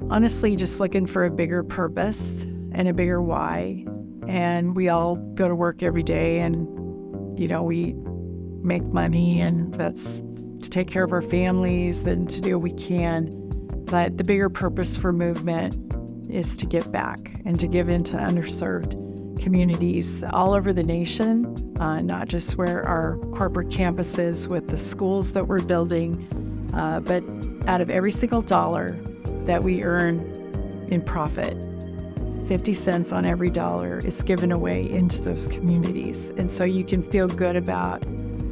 Honestly, just looking for a bigger purpose and a bigger why. And we all go to work every day and, we make money, and that's to take care of our families and to do what we can. But the bigger purpose for movement is to give back and to give into underserved communities all over the nation, not just where our corporate campus is with the schools that we're building, but out of every single dollar that we earn in profit, 50 cents on every dollar is given away into those communities. And so you can feel good about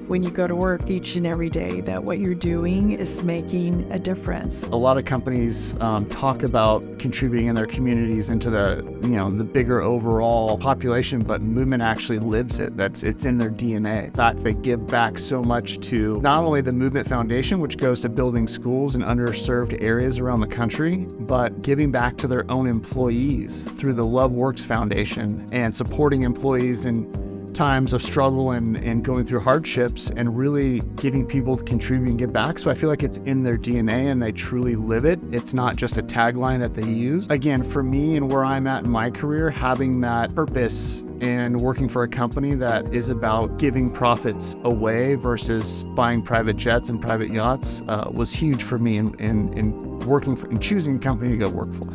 when you go to work each and every day that what you're doing is making a difference. A lot of companies talk about contributing in their communities into the bigger overall population, but movement actually lives it. It's in their DNA. In fact, they give back so much to not only the Movement Foundation, which goes to building schools in underserved areas around the country, but giving back to their own employees through the Love Works Foundation and supporting employees in times of struggle and going through hardships, and really getting people to contribute and give back. So I feel like it's in their DNA and they truly live it. It's not just a tagline that they use. Again, for me and where I'm at in my career, having that purpose and working for a company that is about giving profits away versus buying private jets and private yachts was huge for me in working for and choosing a company to go work for.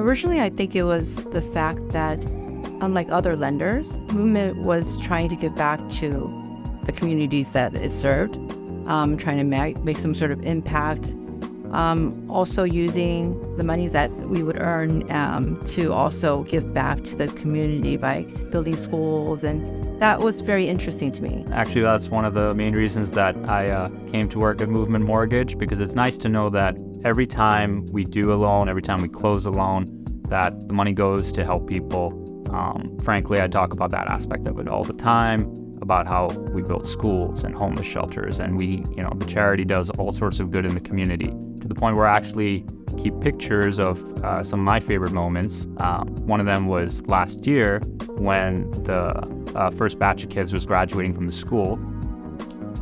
Originally, I think it was the fact that unlike other lenders, Movement was trying to give back to the communities that it served, trying to make some sort of impact, also using the monies that we would earn to also give back to the community by building schools, and that was very interesting to me. Actually, that's one of the main reasons that I came to work at Movement Mortgage, because it's nice to know that every time we do a loan, every time we close a loan, that the money goes to help people. Frankly, I talk about that aspect of it all the time, about how we build schools and homeless shelters, and the charity does all sorts of good in the community, to the point where I actually keep pictures of some of my favorite moments. One of them was last year when the first batch of kids was graduating from the school.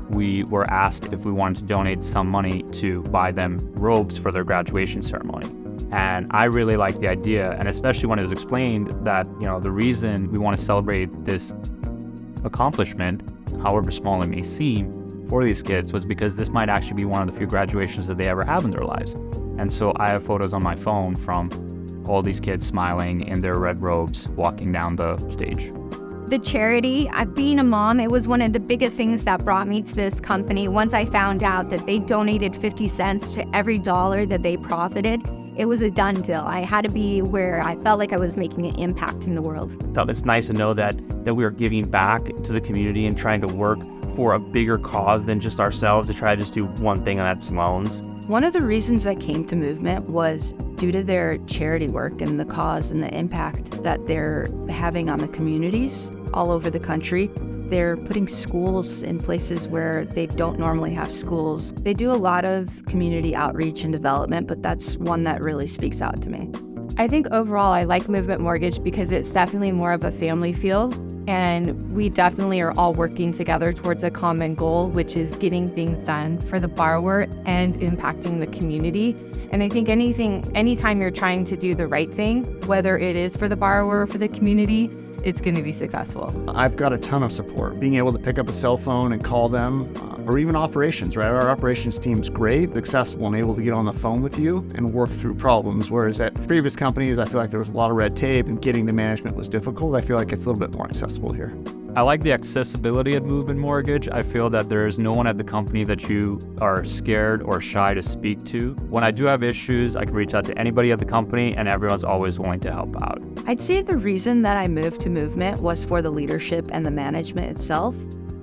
We were asked if we wanted to donate some money to buy them robes for their graduation ceremony. And I really liked the idea, and especially when it was explained that, the reason we want to celebrate this accomplishment, however small it may seem, for these kids was because this might actually be one of the few graduations that they ever have in their lives. And so I have photos on my phone from all these kids smiling in their red robes, walking down the stage. The charity, being a mom, it was one of the biggest things that brought me to this company. Once I found out that they donated 50 cents to every dollar that they profited, it was a done deal. I had to be where I felt like I was making an impact in the world. So it's nice to know that we are giving back to the community and trying to work for a bigger cause than just ourselves, to try to just do one thing, and that's loans. One of the reasons I came to Movement was due to their charity work and the cause and the impact that they're having on the communities all over the country. They're putting schools in places where they don't normally have schools. They do a lot of community outreach and development, but that's one that really speaks out to me. I think overall I like Movement Mortgage because it's definitely more of a family feel, and we definitely are all working together towards a common goal, which is getting things done for the borrower and impacting the community. And I think anytime you're trying to do the right thing, whether it is for the borrower or for the community, it's going to be successful. I've got a ton of support. Being able to pick up a cell phone and call them, or even operations, right? Our operations team's great, accessible, and able to get on the phone with you and work through problems. Whereas at previous companies, I feel like there was a lot of red tape and getting to management was difficult. I feel like it's a little bit more accessible here. I like the accessibility at Movement Mortgage. I feel that there is no one at the company that you are scared or shy to speak to. When I do have issues, I can reach out to anybody at the company, and everyone's always willing to help out. I'd say the reason that I moved to Movement was for the leadership and the management itself.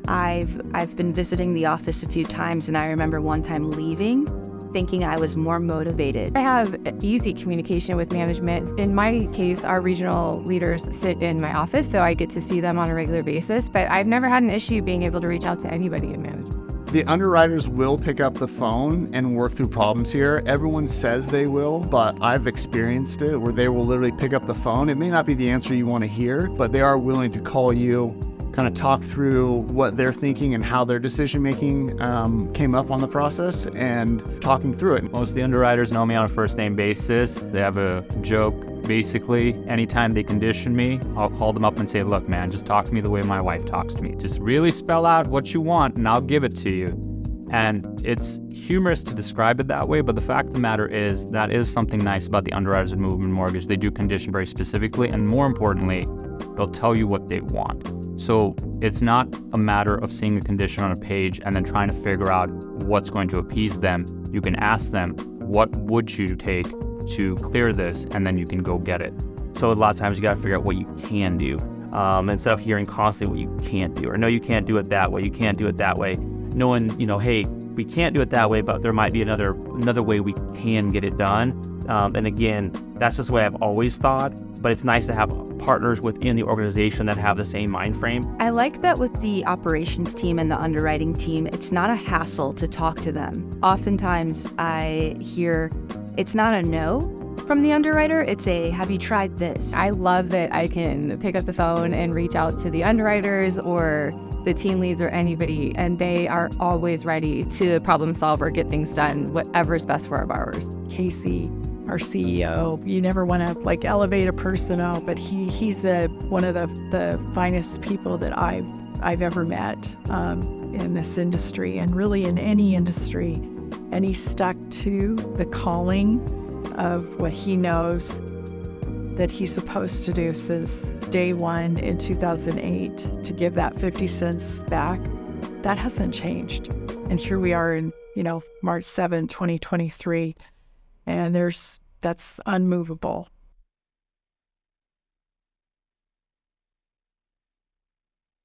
I've been visiting the office a few times, and I remember one time leaving thinking I was more motivated. I have easy communication with management. In my case, our regional leaders sit in my office, so I get to see them on a regular basis, but I've never had an issue being able to reach out to anybody in management. The underwriters will pick up the phone and work through problems here. Everyone says they will, but I've experienced it where they will literally pick up the phone. It may not be the answer you want to hear, but they are willing to call you, kind of talk through what they're thinking and how their decision making came up on the process and talking through it. Most of the underwriters know me on a first name basis. They have a joke. Basically, anytime they condition me, I'll call them up and say, look, man, just talk to me the way my wife talks to me. Just really spell out what you want and I'll give it to you. And it's humorous to describe it that way, but the fact of the matter is that is something nice about the underwriters at Movement Mortgage. They do condition very specifically, and more importantly, they'll tell you what they want. So it's not a matter of seeing a condition on a page and then trying to figure out what's going to appease them. You can ask them, what would you take to clear this, and then you can go get it. So a lot of times you got to figure out what you can do, instead of hearing constantly what you can't do, or no, you can't do it that way, you can't do it that way. Knowing, hey, we can't do it that way, but there might be another way we can get it done. And again, that's just the way I've always thought, but it's nice to have partners within the organization that have the same mind frame. I like that with the operations team and the underwriting team, it's not a hassle to talk to them. Oftentimes I hear it's not a no from the underwriter, it's a, have you tried this? I love that I can pick up the phone and reach out to the underwriters or the team leads or anybody, and they are always ready to problem solve or get things done, whatever's best for our borrowers. Casey, our CEO, you never want to elevate a person out, but he's one of the finest people that I've ever met in this industry, and really in any industry. And he stuck to the calling of what he knows that he's supposed to do since day one in 2008, to give that 50 cents back. That hasn't changed. And here we are in, March 7, 2023, and that's unmovable.